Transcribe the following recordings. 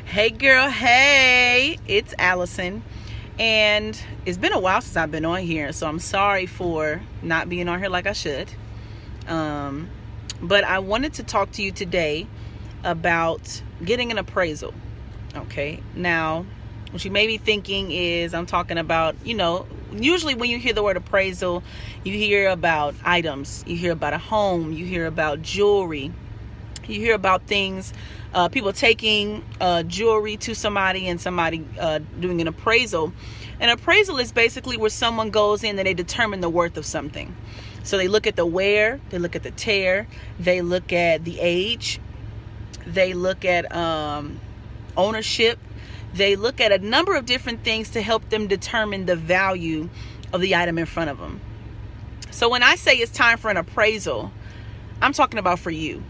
Hey girl, hey, it's Allyson. And it's been a while since I've been on here, so I'm sorry for not being on here like I should. But I wanted to talk to you today about getting an appraisal. Okay, now, what you may be thinking is I'm talking about, usually when you hear the word appraisal, you hear about items, you hear about a home, you hear about jewelry, you hear about things, people taking jewelry to somebody and somebody doing an appraisal. An appraisal is basically where someone goes in and they determine the worth of something. So they look at the wear, they look at the tear, they look at the age, they look at ownership, they look at a number of different things to help them determine the value of the item in front of them. So when I say it's time for an appraisal, I'm talking about for you.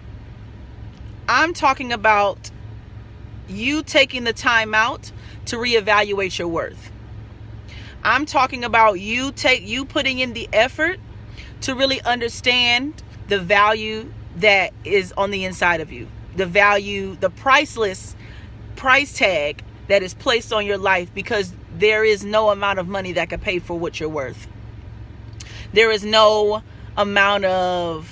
I'm talking about you taking the time out to reevaluate your worth. I'm talking about you putting in the effort to really understand the value that is on the inside of you. The value, the priceless price tag that is placed on your life, because there is no amount of money that could pay for what you're worth. There is no amount of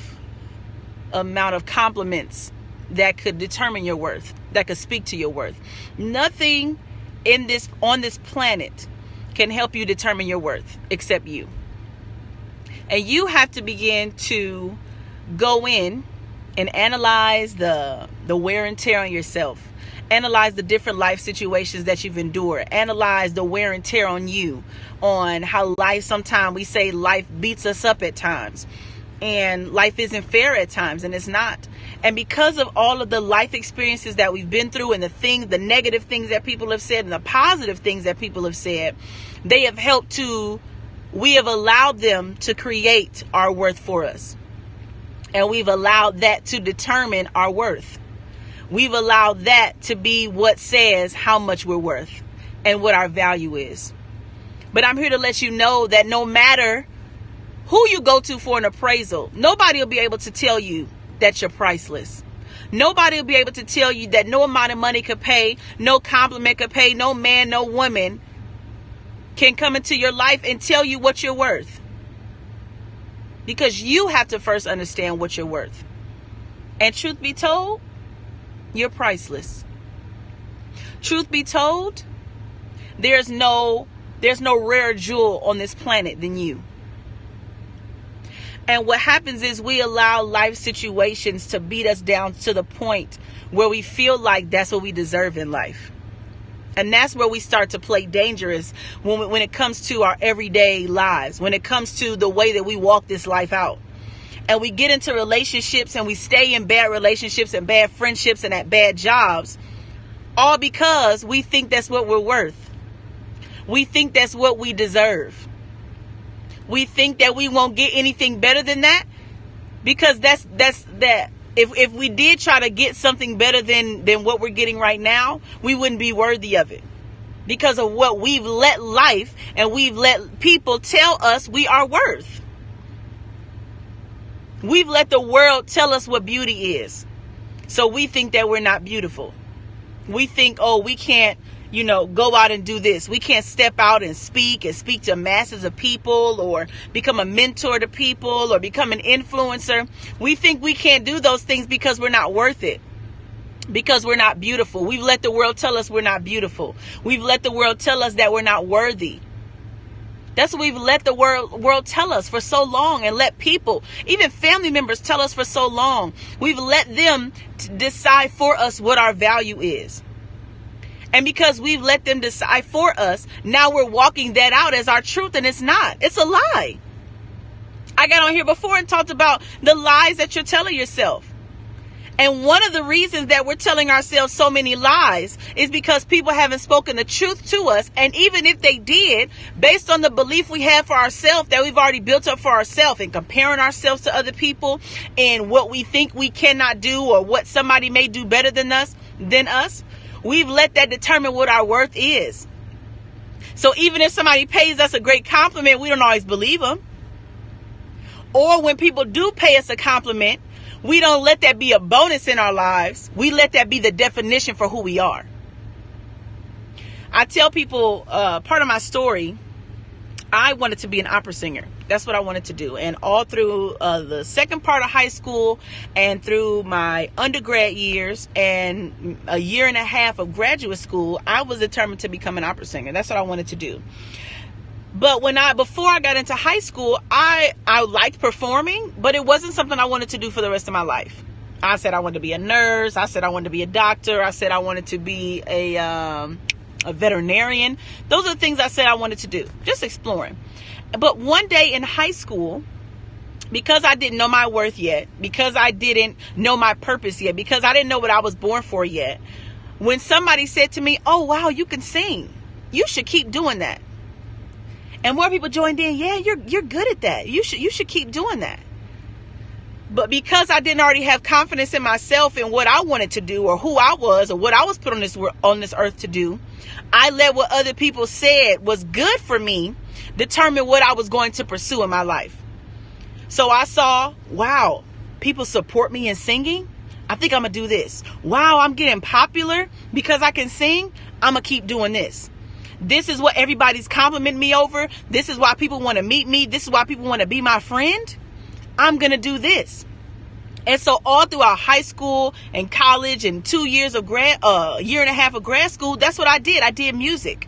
compliments that could determine your worth, that could speak to your worth. Nothing on this planet can help you determine your worth except you. And you have to begin to go in and analyze the wear and tear on yourself. Analyze the different life situations that you've endured. Analyze the wear and tear on you, on how life, sometimes we say life beats us up at times. And life isn't fair at times, and it's not. And because of all of the life experiences that we've been through, and the negative things that people have said and the positive things that people have said, we have allowed them to create our worth for us. And we've allowed that to determine our worth. We've allowed that to be what says how much we're worth and what our value is. But I'm here to let you know that no matter who you go to for an appraisal, nobody will be able to tell you that you're priceless. Nobody will be able to tell you that no amount of money could pay, no compliment could pay, no man, no woman can come into your life and tell you what you're worth. Because you have to first understand what you're worth. And truth be told, you're priceless. Truth be told, there's no rare jewel on this planet than you. And what happens is we allow life situations to beat us down to the point where we feel like that's what we deserve in life. And that's where we start to play dangerous when it comes to our everyday lives, when it comes to the way that we walk this life out. And we get into relationships and we stay in bad relationships and bad friendships and at bad jobs, all because we think that's what we're worth. We think that's what we deserve. We think that we won't get anything better than that, because that's that. If we did try to get something better than what we're getting right now, we wouldn't be worthy of it, because of what we've let life and we've let people tell us we are worth. We've let the world tell us what beauty is. So we think that we're not beautiful. We think, we can't, go out and do this. We can't step out and speak to masses of people, or become a mentor to people, or become an influencer. We think we can't do those things because we're not worth it, because we're not beautiful. We've let the world tell us we're not beautiful. We've let the world tell us that we're not worthy. That's what we've let the world tell us for so long, and let people, even family members, tell us for so long. We've let them decide for us what our value is. And because we've let them decide for us, now we're walking that out as our truth, and it's not. It's a lie. I got on here before and talked about the lies that you're telling yourself. And one of the reasons that we're telling ourselves so many lies is because people haven't spoken the truth to us. And even if they did, based on the belief we have for ourselves that we've already built up for ourselves, and comparing ourselves to other people and what we think we cannot do, or what somebody may do better than us, we've let that determine what our worth is. So even if somebody pays us a great compliment, we don't always believe them. Or when people do pay us a compliment, we don't let that be a bonus in our lives. We let that be the definition for who we are. I tell people, part of my story, I wanted to be an opera singer. That's what I wanted to do. And all through the second part of high school and through my undergrad years and a year and a half of graduate school, I was determined to become an opera singer. That's what I wanted to do. But before I got into high school, I liked performing, but it wasn't something I wanted to do for the rest of my life. I said I wanted to be a nurse. I said I wanted to be a doctor. I said I wanted to be a veterinarian. Those are the things I said I wanted to do, just exploring. But one day in high school, because I didn't know my worth yet, because I didn't know my purpose yet, because I didn't know what I was born for yet, when somebody said to me, "Oh, wow, you can sing. You should keep doing that." And more people joined in. "Yeah, you're good at that. You should keep doing that." But because I didn't already have confidence in myself and what I wanted to do or who I was or what I was put on this earth to do, I let what other people said was good for me determine what I was going to pursue in my life. So I saw, wow, people support me in singing. I think I'm going to do this. Wow, I'm getting popular because I can sing. I'm going to keep doing this. This is what everybody's complimenting me over. This is why people want to meet me. This is why people want to be my friend. I'm going to do this. And so all throughout high school and college and 2 years of a year and a half of grad school, that's what I did. I did music.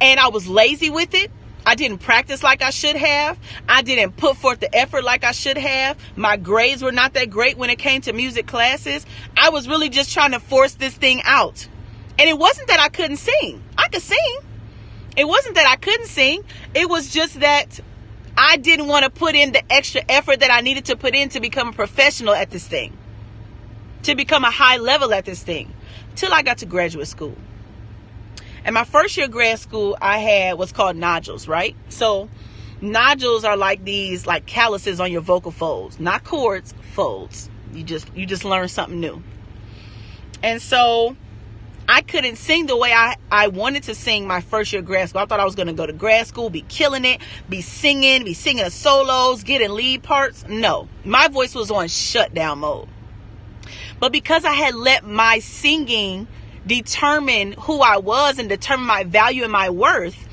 And I was lazy with it. I didn't practice like I should have. I didn't put forth the effort like I should have. My grades were not that great when it came to music classes. I was really just trying to force this thing out. And it wasn't that I couldn't sing. I could sing. It wasn't that I couldn't sing. It was just that I didn't want to put in the extra effort that I needed to put in to become a professional at this thing, to become a high level at this thing, till I got to graduate school. And my first year of grad school I had was called nodules, right? So nodules are like these like calluses on your vocal folds, not cords, folds. You just learn something new. And so I couldn't sing the way I wanted to sing my first year of grad school. I thought I was going to go to grad school, be killing it, be singing the solos, getting lead parts. No, my voice was on shutdown mode. But because I had let my singing determine who I was and determine my value and my worth,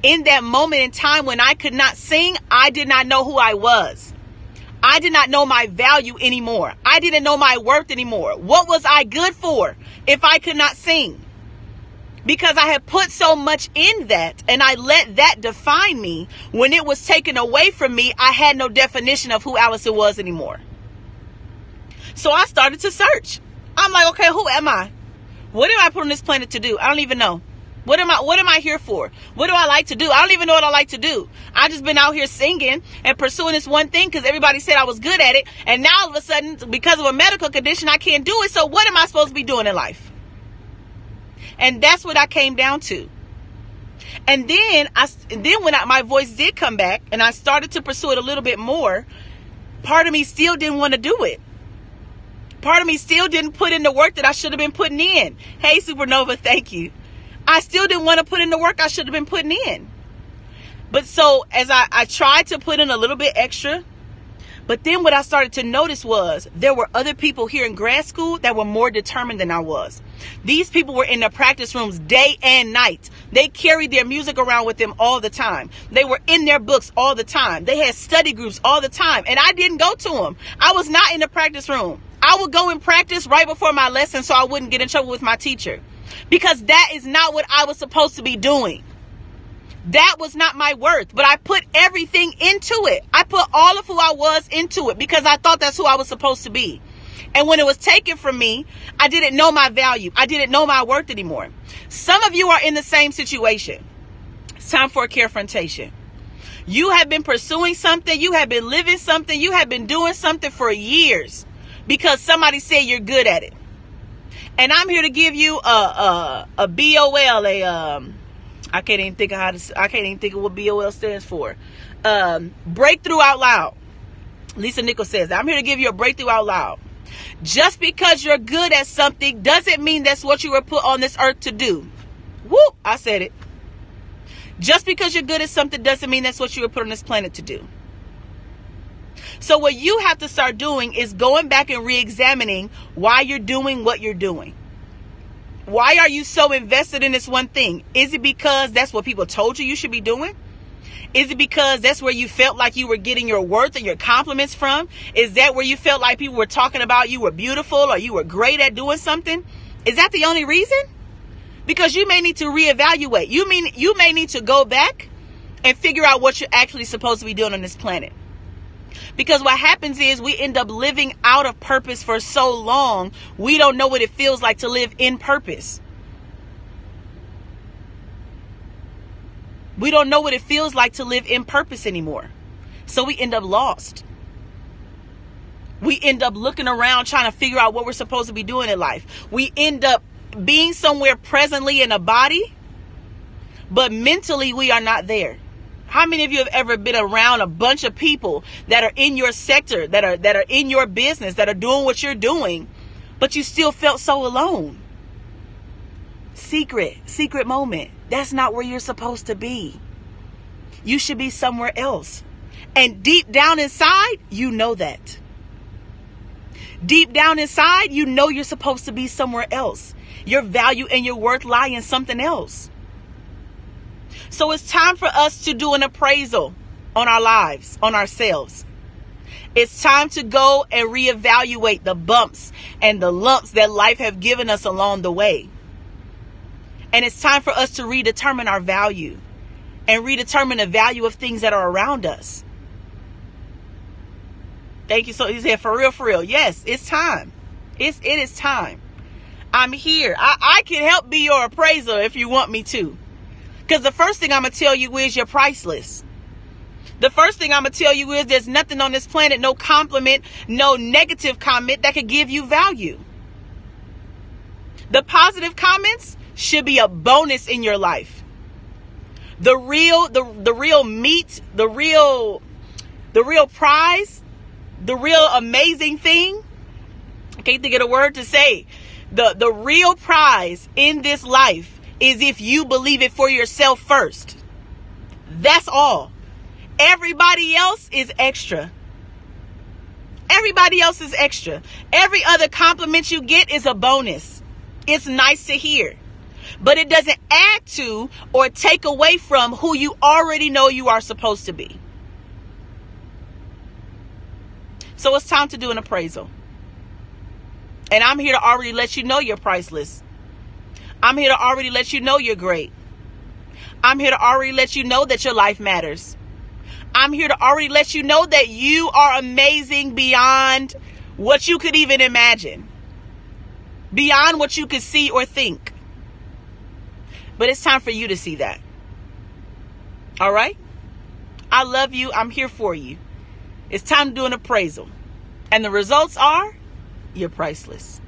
in that moment in time when I could not sing, I did not know who I was. I did not know my value anymore. I didn't know my worth anymore. What was I good for if I could not sing? Because I had put so much in that and I let that define me. When it was taken away from me, I had no definition of who Allyson was anymore. So I started to search. I'm like, okay, who am I? What am I put on this planet to do? I don't even know. What am I here for? What do I like to do? I don't even know what I like to do. I just been out here singing and pursuing this one thing because everybody said I was good at it. And now all of a sudden, because of a medical condition, I can't do it. So what am I supposed to be doing in life? And that's what I came down to. And then when my voice did come back and I started to pursue it a little bit more, part of me still didn't want to do it. Part of me still didn't put in the work that I should have been putting in. Hey, Supernova, thank you. I still didn't want to put in the work I should have been putting in. But so as I tried to put in a little bit extra, but then what I started to notice was there were other people here in grad school that were more determined than I was. These people were in the practice rooms day and night. They carried their music around with them all the time. They were in their books all the time. They had study groups all the time. And I didn't go to them. I was not in the practice room. I would go and practice right before my lesson so I wouldn't get in trouble with my teacher. Because that is not what I was supposed to be doing. That was not my worth. But I put everything into it. I put all of who I was into it because I thought that's who I was supposed to be. And when it was taken from me, I didn't know my value. I didn't know my worth anymore. Some of you are in the same situation. It's time for a confrontation. You have been pursuing something. You have been living something. You have been doing something for years because somebody said you're good at it. And I'm here to give you a BOL, I can't even think of what BOL stands for. Breakthrough out loud. Lisa Nichols says that. I'm here to give you a breakthrough out loud. Just because you're good at something doesn't mean that's what you were put on this earth to do. Whoop, I said it. Just because you're good at something doesn't mean that's what you were put on this planet to do. So what you have to start doing is going back and re-examining why you're doing what you're doing. Why are you so invested in this one thing? Is it because that's what people told you should be doing? Is it because that's where you felt like you were getting your worth and your compliments from? Is that where you felt like people were talking about you were beautiful or you were great at doing something? Is that the only reason? Because you may need to reevaluate. You may need to go back and figure out what you're actually supposed to be doing on this planet. Because what happens is we end up living out of purpose for so long, we don't know what it feels like to live in purpose. We don't know what it feels like to live in purpose anymore. So we end up lost. We end up looking around trying to figure out what we're supposed to be doing in life. We end up being somewhere presently in a body, but mentally we are not there. How many of you have ever been around a bunch of people that are in your sector, that are in your business, that are doing what you're doing, but you still felt so alone? Secret moment. That's not where you're supposed to be. You should be somewhere else. And deep down inside, you know that. Deep down inside, you know you're supposed to be somewhere else. Your value and your worth lie in something else. So it's time for us to do an appraisal on our lives, on ourselves. It's time to go and reevaluate the bumps and the lumps that life have given us along the way. And it's time for us to redetermine our value and redetermine the value of things that are around us. Thank you. So he said, for real. Yes, it's time. It is time. I'm here. I can help be your appraiser if you want me to. Because the first thing I'm going to tell you is you're priceless. The first thing I'm going to tell you is there's nothing on this planet, no compliment, no negative comment that could give you value. The positive comments should be a bonus in your life. The real meat, the real prize, the real amazing thing. I can't think of a word to say. The real prize in this life is if you believe it for yourself first. That's all. Everybody else is extra. Everybody else is extra. Every other compliment you get is a bonus. It's nice to hear. But it doesn't add to or take away from who you already know you are supposed to be. So it's time to do an appraisal. And I'm here to already let you know you're priceless. I'm here to already let you know you're great. I'm here to already let you know that your life matters. I'm here to already let you know that you are amazing beyond what you could even imagine. Beyond what you could see or think. But it's time for you to see that. All right? I love you. I'm here for you. It's time to do an appraisal. And the results are, you're priceless.